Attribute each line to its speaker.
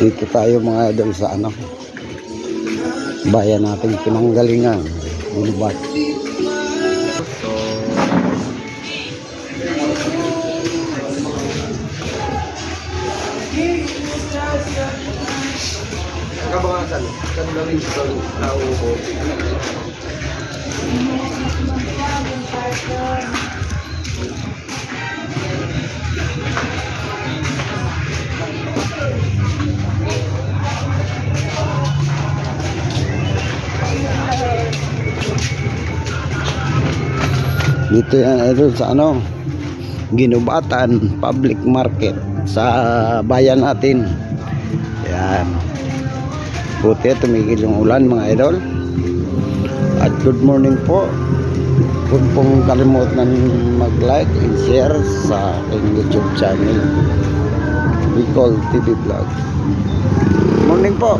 Speaker 1: Dito tayo mga idol sa ano, bayan nating pinanggalingan, Boulevard.
Speaker 2: Kabangasan, gawin ito na uho.
Speaker 1: Dito yan idol sa ano, Ginubatan Public Market sa bayan natin. Yan. Buti tumigil yung ulan mga idol. At good morning po. Huwag pong kalimutan mag-like and share sa aking YouTube channel, Bicol TV Vlog. Morning po.